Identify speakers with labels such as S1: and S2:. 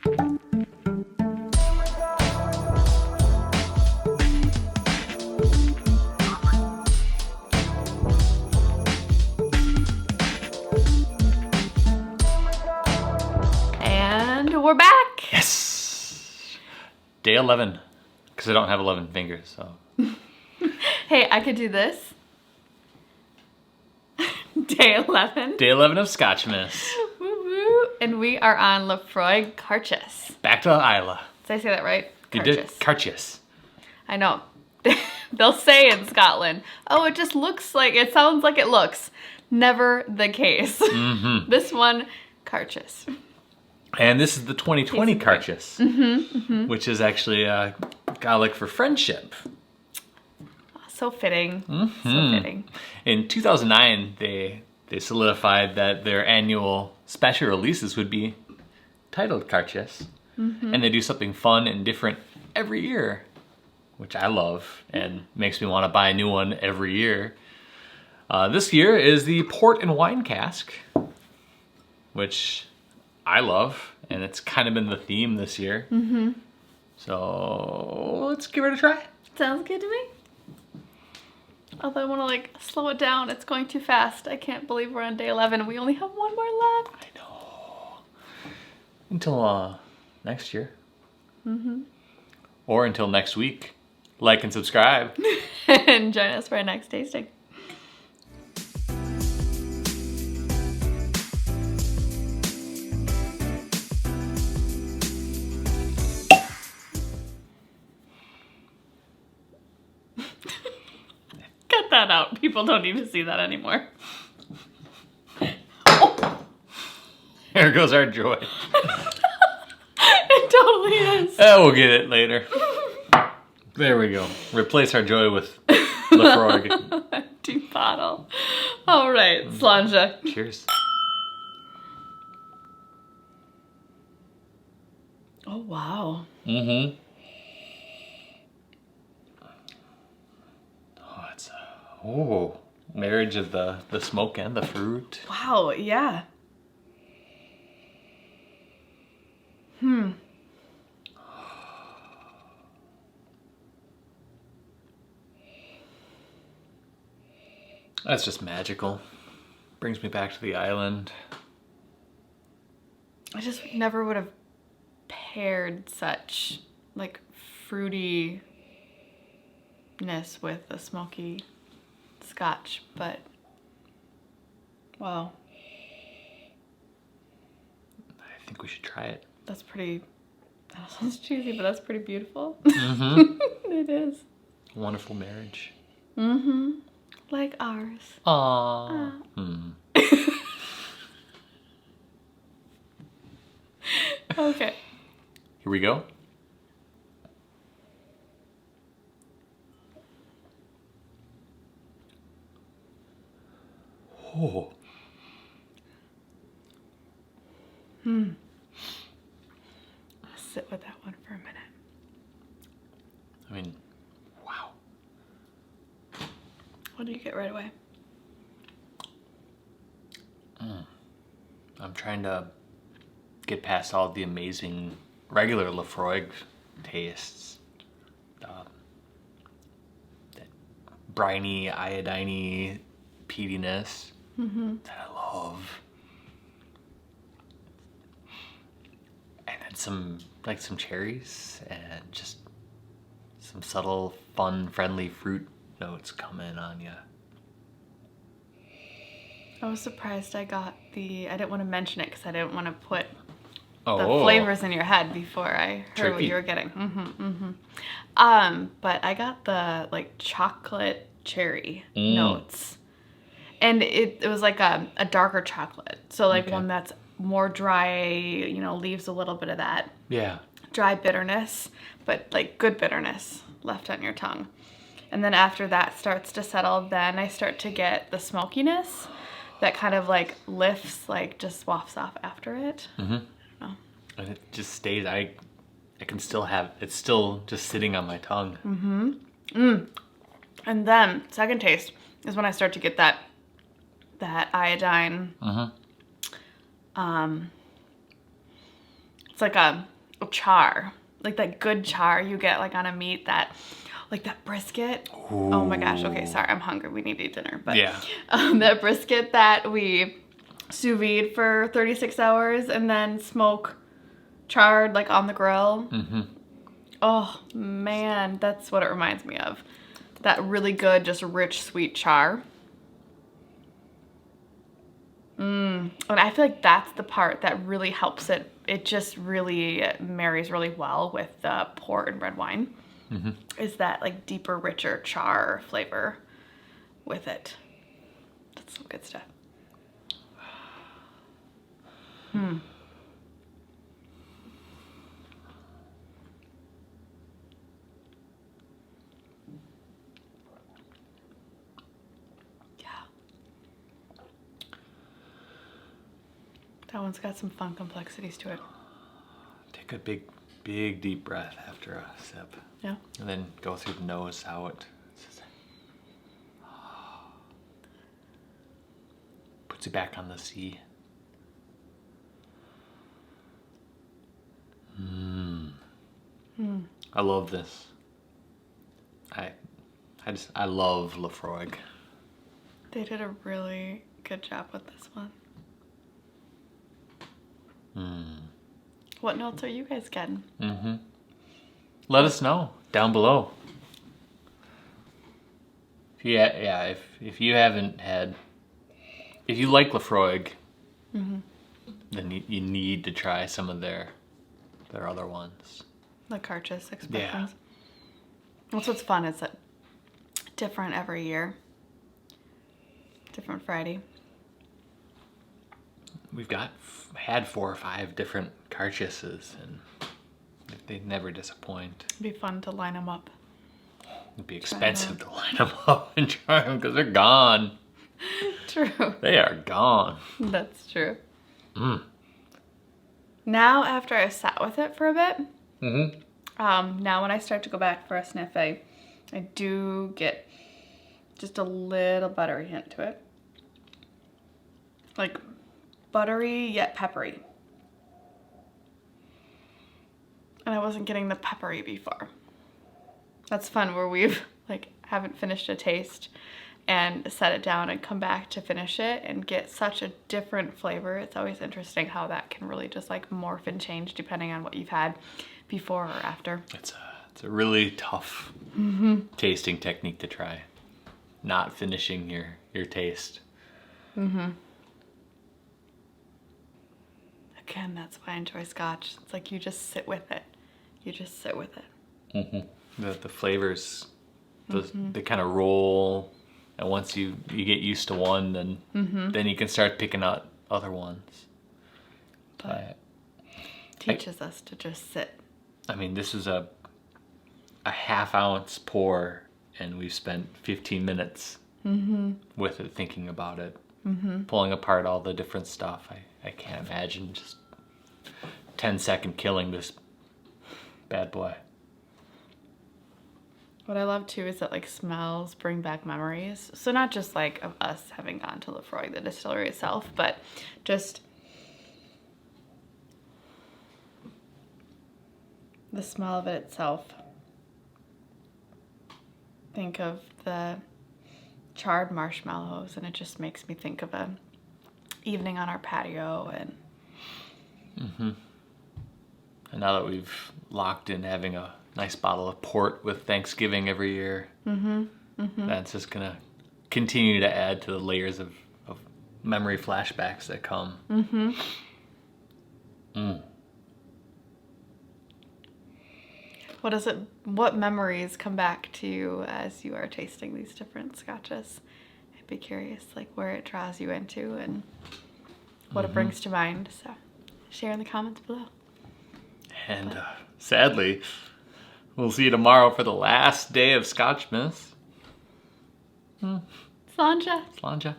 S1: And we're back.
S2: Yes. Day 11, because I don't have 11 fingers, so.
S1: Hey, I could do this. Day 11.
S2: Day 11 of Scotchmas.
S1: Woo woo. And we are on Laphroaig Cairdeas.
S2: Back to Isla.
S1: Did I say that right?
S2: You did. Cairdeas.
S1: I know. They'll say in Scotland, oh, it just looks like, it sounds like it looks. Never the case.
S2: Mm-hmm.
S1: This one, Cairdeas.
S2: And this is the 2020 Cairdeas, which is actually Gaelic for friendship.
S1: So fitting.
S2: Mm-hmm.
S1: So fitting.
S2: In 2009, they solidified that their annual special releases would be titled Cairdeas. Mm-hmm. And they do something fun and different every year, which I love and makes me want to buy a new one every year. This year is the Port and Wine Cask, which I love, and it's kind of been the theme this year. Mm-hmm. So let's give it a try.
S1: Sounds good to me. Although I want to slow it down. It's going too fast. I can't believe we're on day 11. We only have one more left.
S2: I know. Until next year. Mm-hmm. Or until next week. Like and subscribe.
S1: And join us for our next tasting. Cut that out. People don't need to see that anymore. Oh.
S2: There goes our joy.
S1: It totally is.
S2: We'll get it later. There we go. Replace our joy with Laphroaig.
S1: Empty bottle. All right, Slanja.
S2: Cheers.
S1: Oh, wow.
S2: Mm-hmm. Oh, marriage of the smoke and the fruit.
S1: Wow, yeah.
S2: That's just magical. Brings me back to the island.
S1: I just never would have paired such fruitiness with a smoky Scotch, but wow.
S2: I think we should try it.
S1: That's pretty, that sounds cheesy, but that's pretty beautiful.
S2: Mm-hmm.
S1: It is.
S2: Wonderful marriage.
S1: Mm-hmm. Like ours.
S2: Aww.
S1: Okay.
S2: Here we go. Oh.
S1: I'll sit with that one for a minute.
S2: I mean, wow.
S1: What do you get right away?
S2: I'm trying to get past all the amazing regular Laphroaig tastes. That briny, iodine-y peatiness that I love. And then some cherries and just some subtle, fun, friendly fruit notes coming on you.
S1: I was surprised I got I didn't want to mention it because I didn't want to put
S2: the
S1: flavors in your head before I heard what you were getting. But I got the chocolate cherry notes. And it was like a darker chocolate. So one that's more dry, leaves a little bit of that.
S2: Yeah.
S1: Dry bitterness, but good bitterness left on your tongue. And then after that starts to settle, then I start to get the smokiness that kind of lifts, just wafts off after it.
S2: Mm-hmm.
S1: I don't know.
S2: And it just stays, I can still have, it's still just sitting on my tongue.
S1: Mm-hmm. And then second taste is when I start to get that iodine.
S2: Mm-hmm.
S1: It's like a char, like that good char you get like on a meat that, like that brisket.
S2: Ooh.
S1: Oh my gosh. Okay, sorry, I'm hungry. We need to eat dinner. But
S2: yeah.
S1: That brisket that we sous vide for 36 hours and then smoke charred like on the grill. Oh man, that's what it reminds me of. That really good, just rich, sweet char. And I feel like that's the part that really helps it. It just really marries really well with the port and red wine. Is that like deeper, richer char flavor with it. That's some good stuff. That one's got some fun complexities to it.
S2: Take a big, big deep breath after a sip.
S1: Yeah.
S2: And then go through the nose out. Puts you back on the sea. I love this. I love Laphroaig.
S1: They did a really good job with this one. What notes are you guys getting?
S2: Let us know down below. If you haven't had, if you like Laphroaig, then you need to try some of their other ones.
S1: The Cairdeas expressions. Yeah. That's what's fun, is that different every year. Different Friday.
S2: We've had 4 or 5 different Cairdeases, and they never disappoint.
S1: It'd be fun to line them up.
S2: It'd be expensive to line them up and try them because they're gone.
S1: True.
S2: They are gone.
S1: That's true. Now, after I've sat with it for a bit, now when I start to go back for a sniff, I do get just a little buttery hint to it. Like buttery yet peppery. And I wasn't getting the peppery before. That's fun, where we've haven't finished a taste and set it down and come back to finish it and get such a different flavor. It's always interesting how that can really just morph and change depending on what you've had before or after.
S2: It's a really tough tasting technique to try. Not finishing your taste.
S1: Again, that's why I enjoy Scotch. It's like you just sit with it. You just sit with it.
S2: The flavors, they kind of roll, and once you get used to one, then you can start picking out other ones.
S1: But teaches us to just sit.
S2: I mean, this is a half-ounce pour, and we've spent 15 minutes with it, thinking about it, pulling apart all the different stuff. I can't imagine just 10-second killing this bad boy.
S1: What I love too is that smells bring back memories. So not just of us having gone to Laphroaig, the distillery itself, but just the smell of it itself. Think of the charred marshmallows, and it just makes me think of an evening on our patio. And
S2: and now that we've locked in having a nice bottle of port with Thanksgiving every year, that's just gonna continue to add to the layers of memory flashbacks that come.
S1: What memories come back to you as you are tasting these different Scotches? I'd be curious where it draws you into and what it brings to mind. So share in the comments below.
S2: And sadly, we'll see you tomorrow for the last day of Scotchmas.
S1: Slàinte.
S2: Slàinte.